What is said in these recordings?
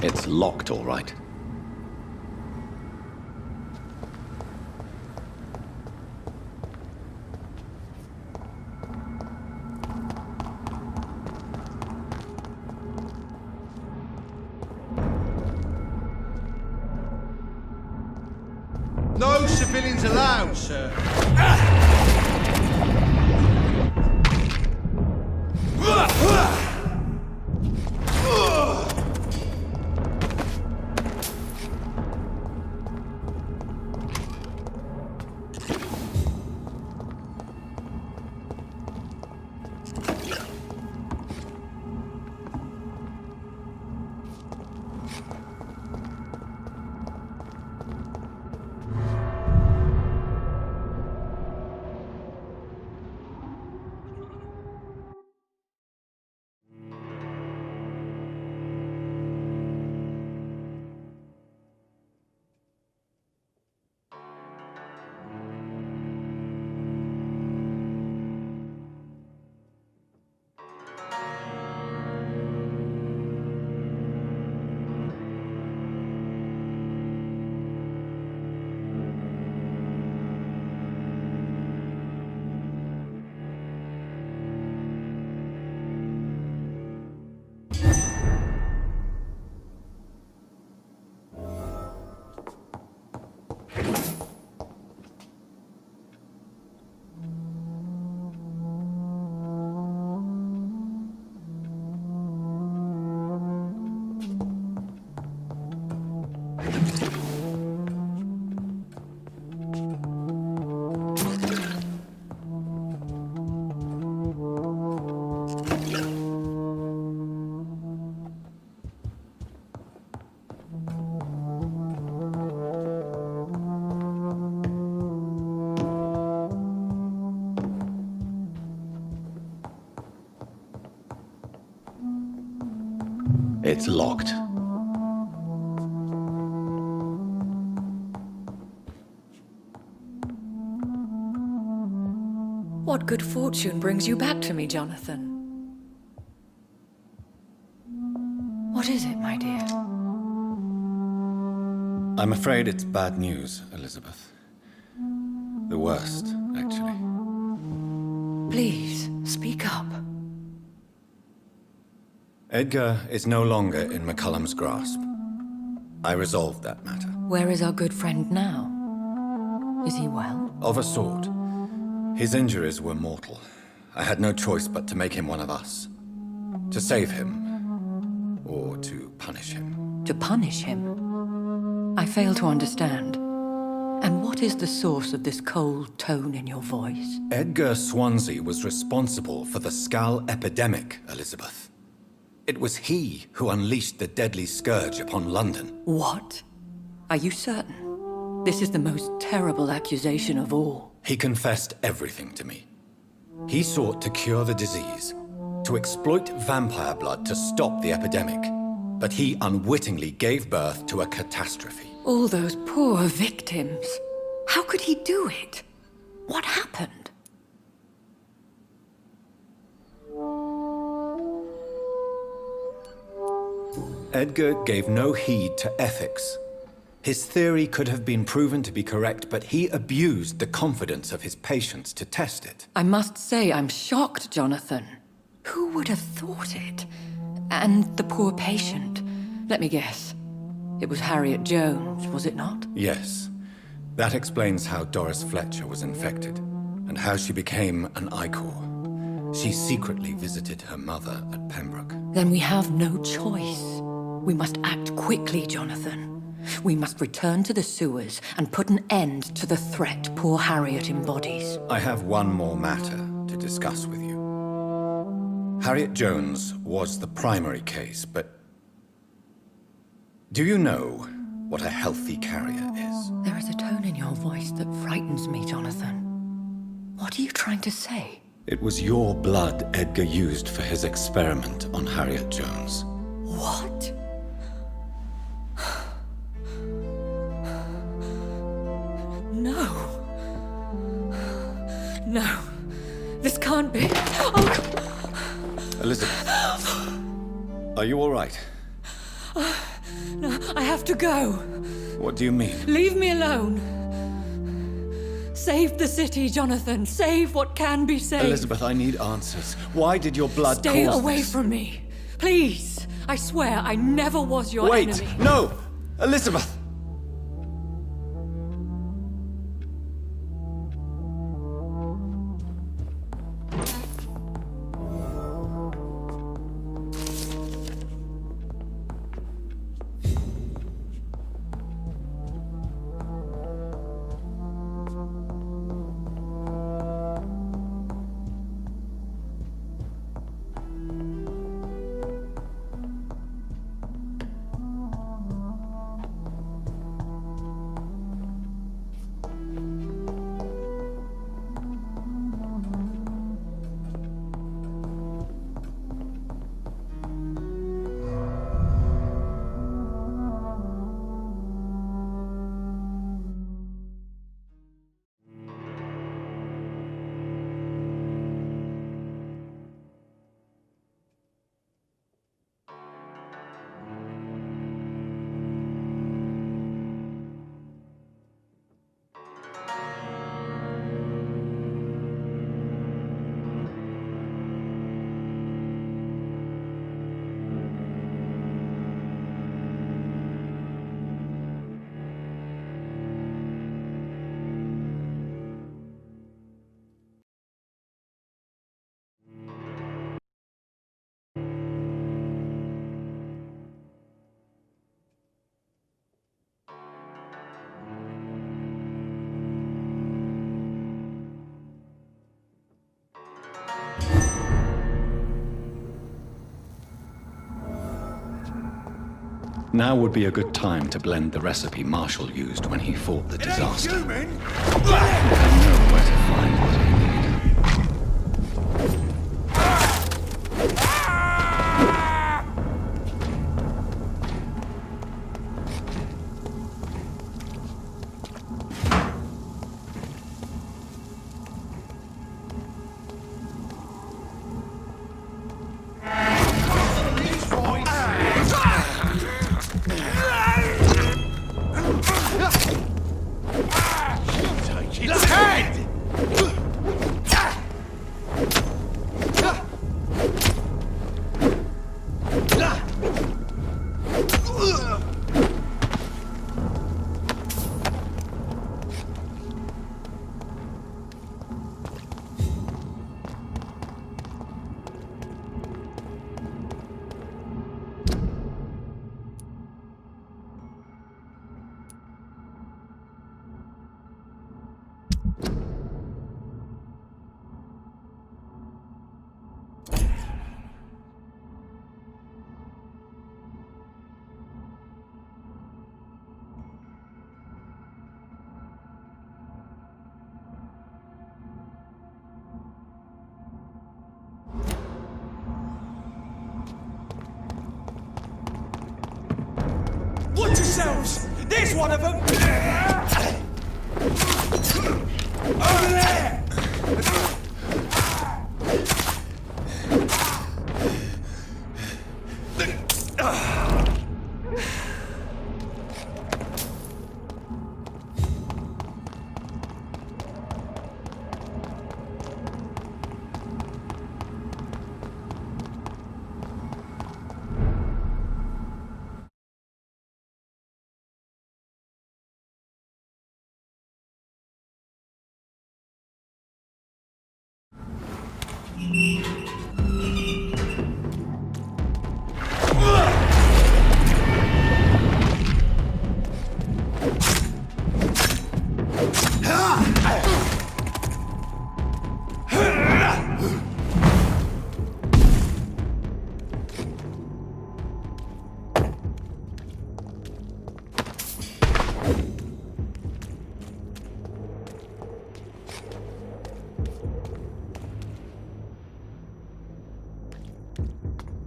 It's locked, all right. No civilians allowed, sir. It's locked. What good fortune brings you back to me, Jonathan? What is it, my dear? I'm afraid it's bad news, Elizabeth. The worst, actually. Please, speak up. Edgar is no longer in McCullum's grasp. I resolved that matter. Where is our good friend now? Is he well? Of a sort. His injuries were mortal. I had no choice but to make him one of us. To save him. Or to punish him. To punish him? I fail to understand. And what is the source of this cold tone in your voice? Edgar Swansea was responsible for the Skal epidemic, Elizabeth. It was he who unleashed the deadly scourge upon London. What? Are you certain? This is the most terrible accusation of all. He confessed everything to me. He sought to cure the disease, to exploit vampire blood to stop the epidemic. But he unwittingly gave birth to a catastrophe. All those poor victims. How could he do it? What happened? Edgar gave no heed to ethics. His theory could have been proven to be correct, but he abused the confidence of his patients to test it. I must say I'm shocked, Jonathan. Who would have thought it? And the poor patient. Let me guess. It was Harriet Jones, was it not? Yes. That explains how Doris Fletcher was infected, and how she became an Ichor. She secretly visited her mother at Pembroke. Then we have no choice. We must act quickly, Jonathan. We must return to the sewers and put an end to the threat poor Harriet embodies. I have one more matter to discuss with you. Harriet Jones was the primary case, but do you know what a healthy carrier is? There is a tone in your voice that frightens me, Jonathan. What are you trying to say? It was your blood Edgar used for his experiment on Harriet Jones. What? No. No. This can't be. Oh. Elizabeth, are you all right? No, I have to go. What do you mean? Leave me alone. Save the city, Jonathan. Save what can be saved. Elizabeth, I need answers. Why did your blood Stay cause away this? from me. Please. I swear I never was your Wait! enemy. No! Elizabeth! Now would be a good time to blend the recipe Marshall used when he fought the disaster. I know where to find what I need. Its head! Watch yourselves! There's one of them! Over there!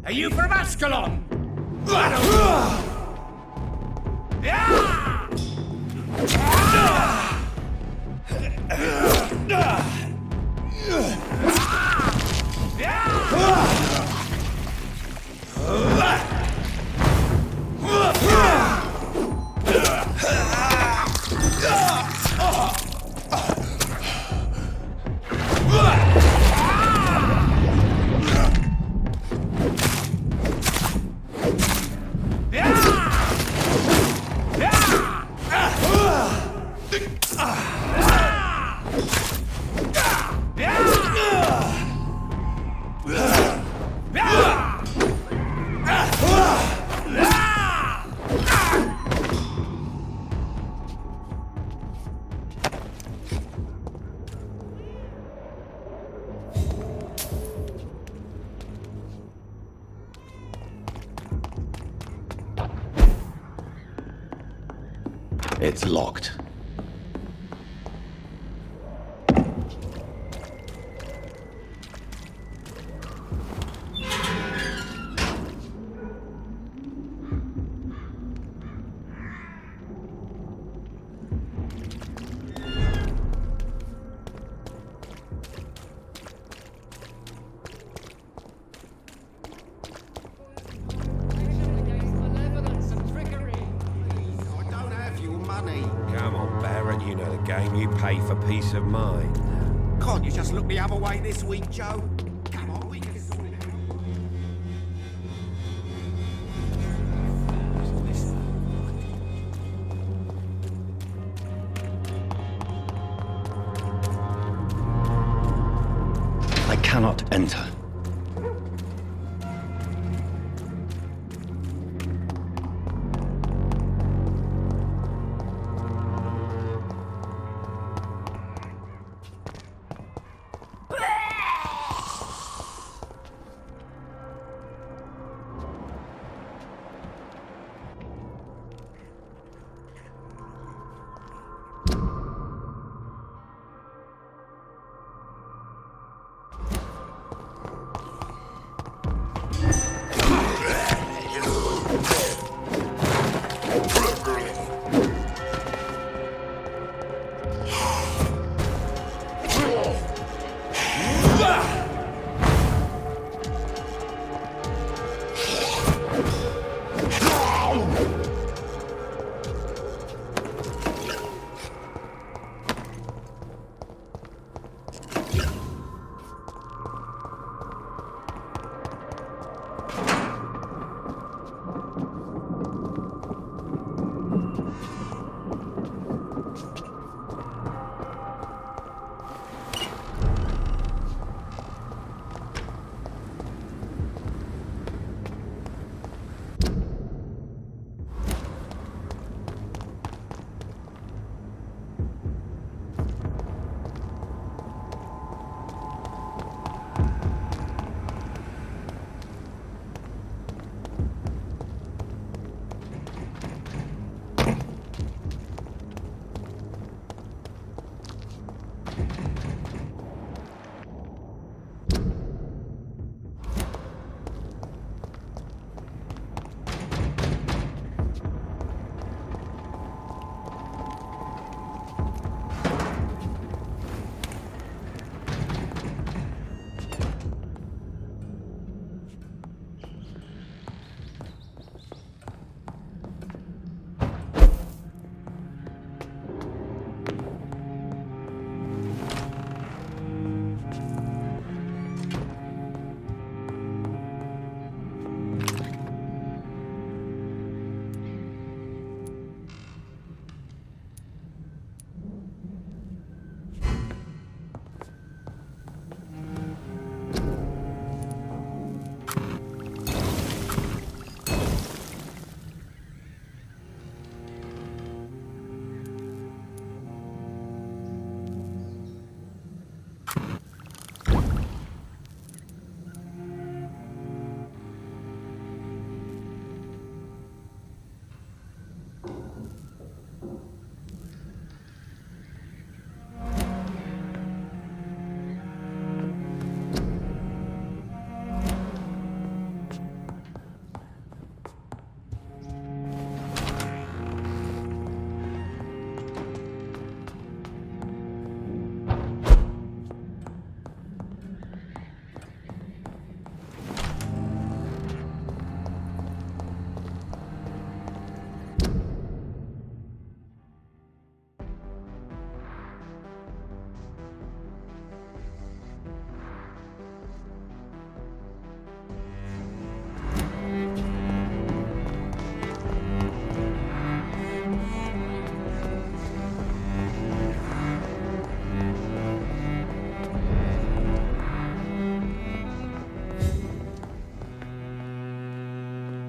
Are you from Ascalon? Yeah! It's locked. Come on, Barrett, you know the game. You pay for peace of mind. Can't you just look the other way this week, Joe? Come on, we can sort it out. I cannot enter.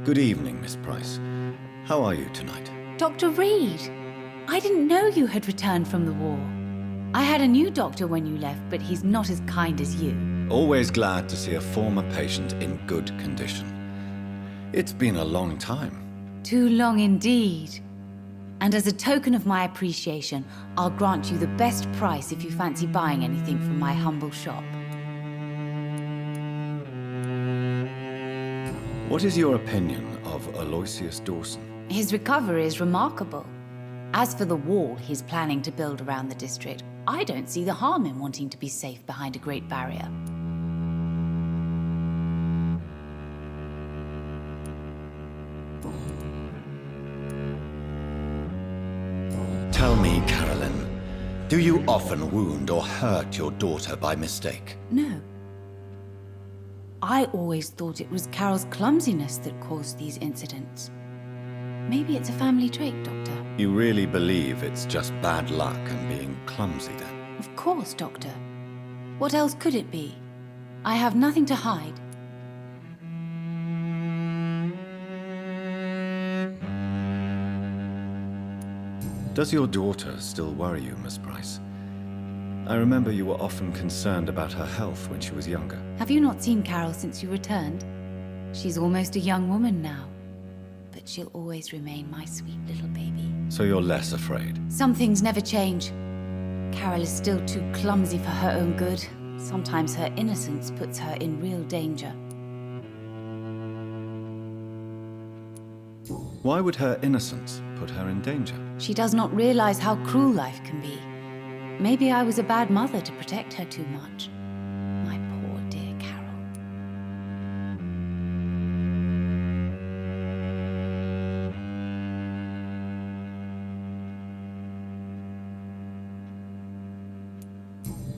Good evening, Miss Price. How are you tonight? Dr. Reed, I didn't know you had returned from the war. I had a new doctor when you left, but he's not as kind as you. Always glad to see a former patient in good condition. It's been a long time. Too long indeed. And as a token of my appreciation, I'll grant you the best price if you fancy buying anything from my humble shop. What is your opinion of Aloysius Dawson? His recovery is remarkable. As for the wall he's planning to build around the district, I don't see the harm in wanting to be safe behind a great barrier. Tell me, Carolyn, do you often wound or hurt your daughter by mistake? No. I always thought it was Carol's clumsiness that caused these incidents. Maybe it's a family trait, Doctor. You really believe it's just bad luck and being clumsy then? Of course, Doctor. What else could it be? I have nothing to hide. Does your daughter still worry you, Miss Price? I remember you were often concerned about her health when she was younger. Have you not seen Carol since you returned? She's almost a young woman now. But she'll always remain my sweet little baby. So you're less afraid? Some things never change. Carol is still too clumsy for her own good. Sometimes her innocence puts her in real danger. Why would her innocence put her in danger? She does not realize how cruel life can be. Maybe I was a bad mother to protect her too much. My poor dear Carol.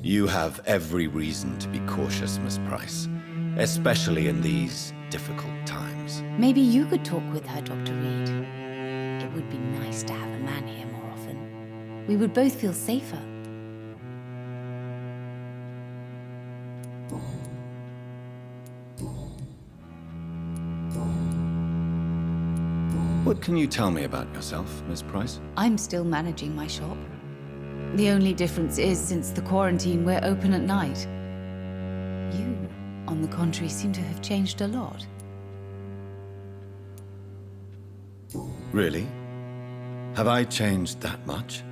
You have every reason to be cautious, Miss Price, especially in these difficult times. Maybe you could talk with her, Dr. Reed. It would be nice to have a man here more often. We would both feel safer. What can you tell me about yourself, Miss Price? I'm still managing my shop. The only difference is, since the quarantine, we're open at night. You, on the contrary, seem to have changed a lot. Really? Have I changed that much?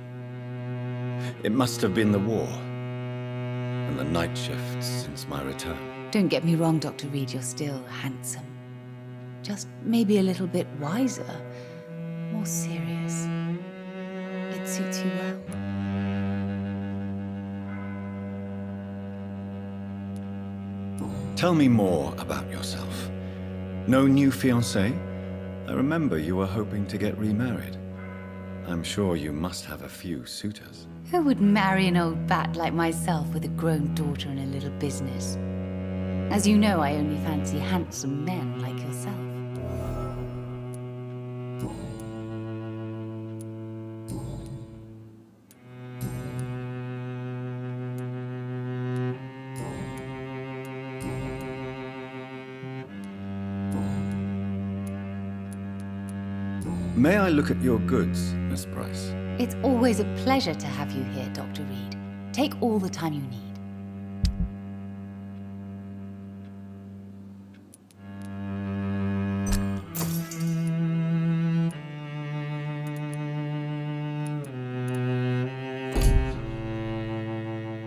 It must have been the war and the night shifts since my return. Don't get me wrong, Dr. Reed, you're still handsome. Just maybe a little bit wiser, more serious. It suits you well. Tell me more about yourself. No new fiancé? I remember you were hoping to get remarried. I'm sure you must have a few suitors. Who would marry an old bat like myself with a grown daughter and a little business? As you know, I only fancy handsome men like yourself. May I look at your goods, Miss Price? It's always a pleasure to have you here, Dr. Reed. Take all the time you need.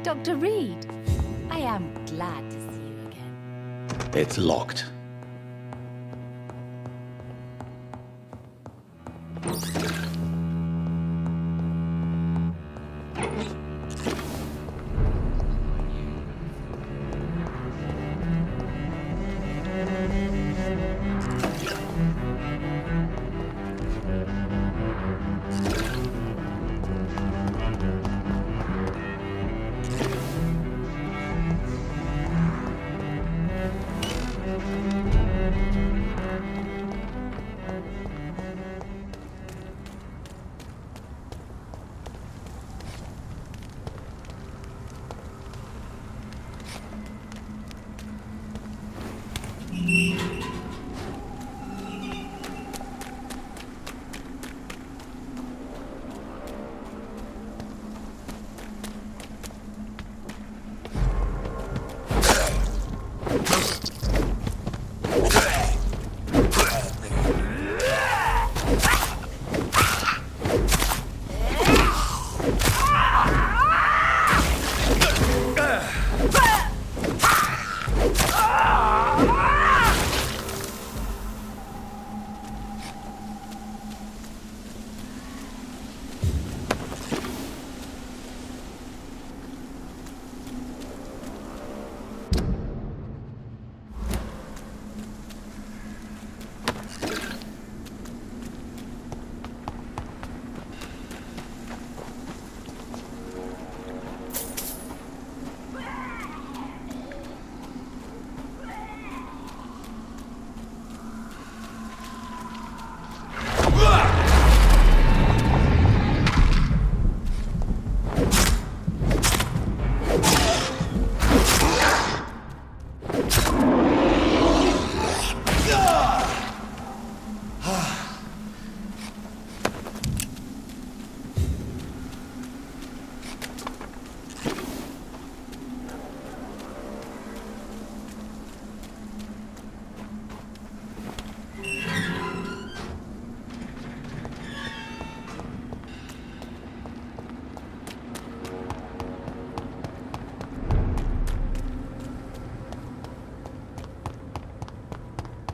Dr. Reed, I am glad to see you again. It's locked.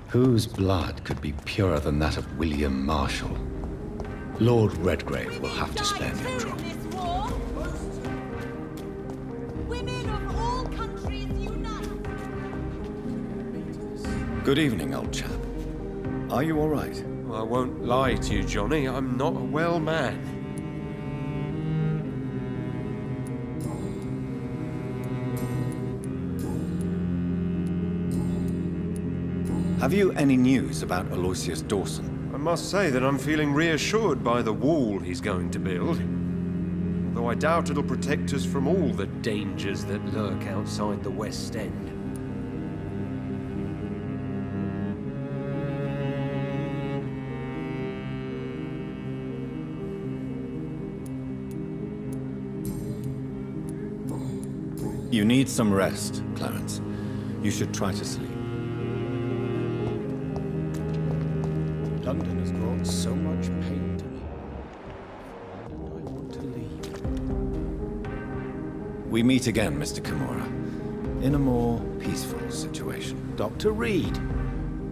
Whose blood could be purer than that of William Marshall? Lord Redgrave will have to spare me a drop. Women of all countries unite! Good evening, old chap. Are you all right? I won't lie to you, Johnny. I'm not a well man. Have you any news about Aloysius Dawson? I must say that I'm feeling reassured by the wall he's going to build. Although I doubt it'll protect us from all the dangers that lurk outside the West End. You need some rest, Clarence. You should try to sleep. London has brought so much pain to me. And I want to leave. We meet again, Mr. Kimura, in a more peaceful situation. Dr. Reed,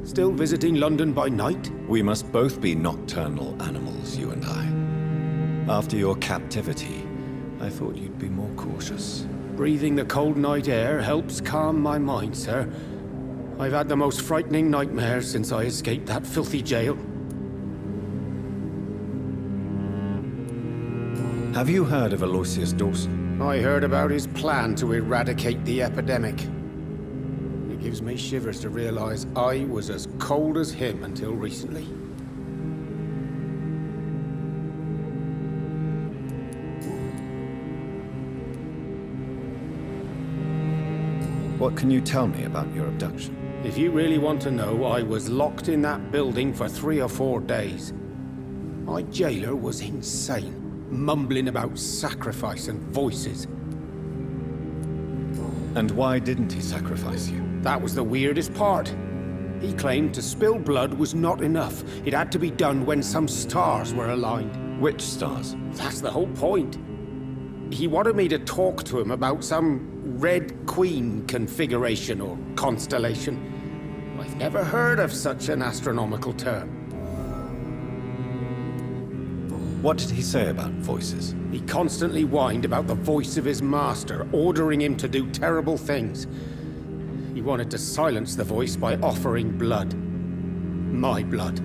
still visiting London by night? We must both be nocturnal animals, you and I. After your captivity, I thought you'd be more cautious. Breathing the cold night air helps calm my mind, sir. I've had the most frightening nightmares since I escaped that filthy jail. Have you heard of Aloysius Dawson? I heard about his plan to eradicate the epidemic. It gives me shivers to realize I was as cold as him until recently. What can you tell me about your abduction? If you really want to know, I was locked in that building for 3 or 4 days. My jailer was insane, mumbling about sacrifice and voices. And why didn't he sacrifice you? That was the weirdest part. He claimed to spill blood was not enough. It had to be done when some stars were aligned. Which stars? That's the whole point. He wanted me to talk to him about some Red Queen configuration or constellation. I've never heard of such an astronomical term. What did he say about voices? He constantly whined about the voice of his master, ordering him to do terrible things. He wanted to silence the voice by offering blood. My blood.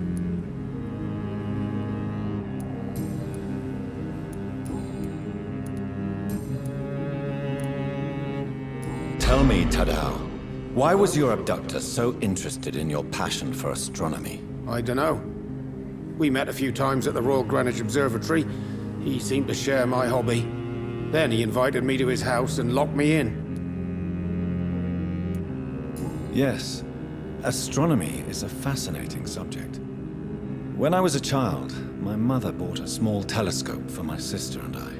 Tell me, Tadao, why was your abductor so interested in your passion for astronomy? I dunno. We met a few times at the Royal Greenwich Observatory. He seemed to share my hobby. Then he invited me to his house and locked me in. Yes, astronomy is a fascinating subject. When I was a child, my mother bought a small telescope for my sister and I.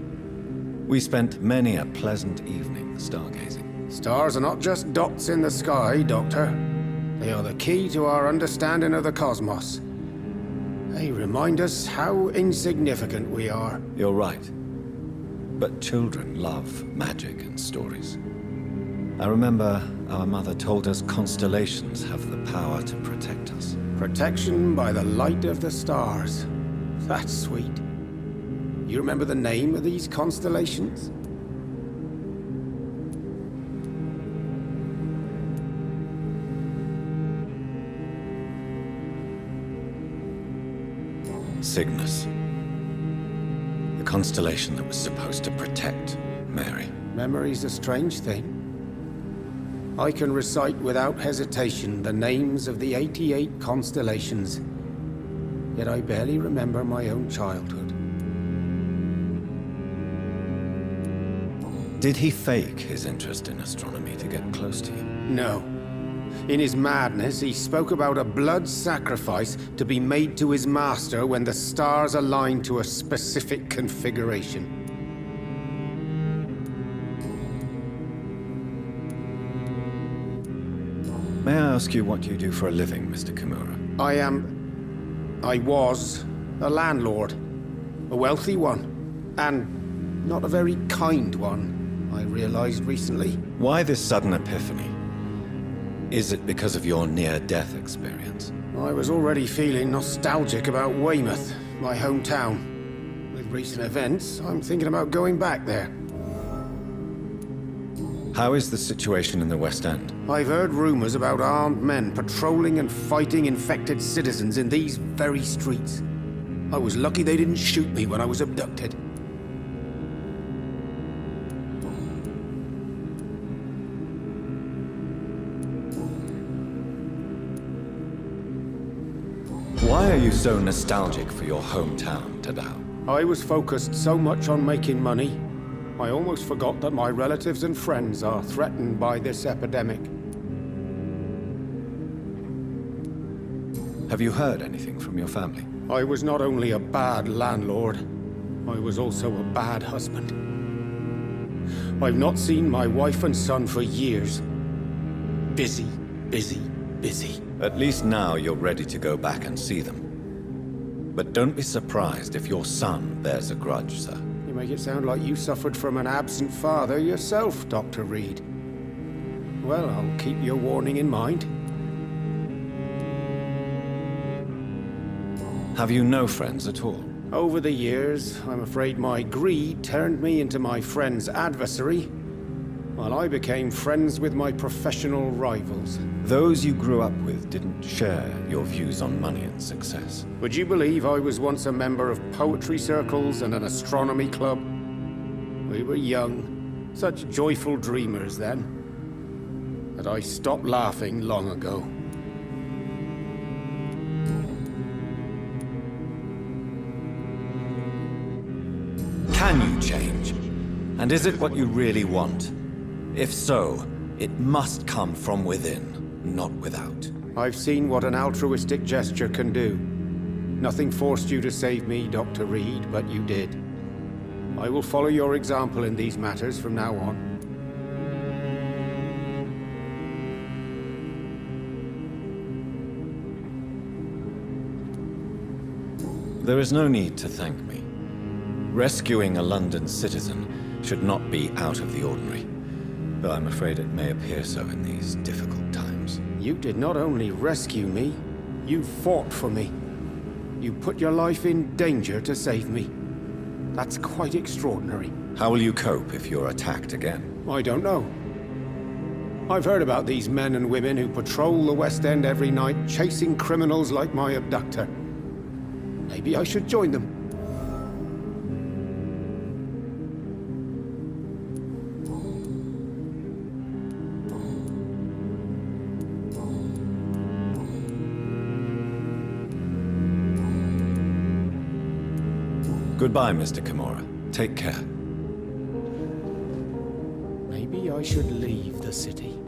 We spent many a pleasant evening stargazing. Stars are not just dots in the sky, Doctor. They are the key to our understanding of the cosmos. They remind us how insignificant we are. You're right. But children love magic and stories. I remember our mother told us constellations have the power to protect us. Protection by the light of the stars. That's sweet. You remember the name of these constellations? Cygnus. The constellation that was supposed to protect Mary. Memory's a strange thing. I can recite without hesitation the names of the 88 constellations, yet I barely remember my own childhood. Did he fake his interest in astronomy to get close to you? No. In his madness, he spoke about a blood sacrifice to be made to his master when the stars aligned to a specific configuration. May I ask you what you do for a living, Mr. Kimura? I was a landlord. A wealthy one. And not a very kind one, I realized recently. Why this sudden epiphany? Is it because of your near-death experience? I was already feeling nostalgic about Weymouth, my hometown. With recent events, I'm thinking about going back there. How is the situation in the West End? I've heard rumors about armed men patrolling and fighting infected citizens in these very streets. I was lucky they didn't shoot me when I was abducted. Why are you so nostalgic for your hometown, Tadao? I was focused so much on making money, I almost forgot that my relatives and friends are threatened by this epidemic. Have you heard anything from your family? I was not only a bad landlord, I was also a bad husband. I've not seen my wife and son for years. Busy, busy, busy. At least now you're ready to go back and see them. But don't be surprised if your son bears a grudge, sir. You make it sound like you suffered from an absent father yourself, Dr. Reed. Well, I'll keep your warning in mind. Have you no friends at all? Over the years, I'm afraid my greed turned me into my friend's adversary, while I became friends with my professional rivals. Those you grew up with didn't share your views on money and success. Would you believe I was once a member of poetry circles and an astronomy club? We were young, such joyful dreamers then. But I stopped laughing long ago. Can you change? And is it what you really want? If so, it must come from within, not without. I've seen what an altruistic gesture can do. Nothing forced you to save me, Dr. Reed, but you did. I will follow your example in these matters from now on. There is no need to thank me. Rescuing a London citizen should not be out of the ordinary, though I'm afraid it may appear so in these difficult times. You did not only rescue me, you fought for me. You put your life in danger to save me. That's quite extraordinary. How will you cope if you're attacked again? I don't know. I've heard about these men and women who patrol the West End every night, chasing criminals like my abductor. Maybe I should join them. Goodbye, Mr. Kimura. Take care. Maybe I should leave the city.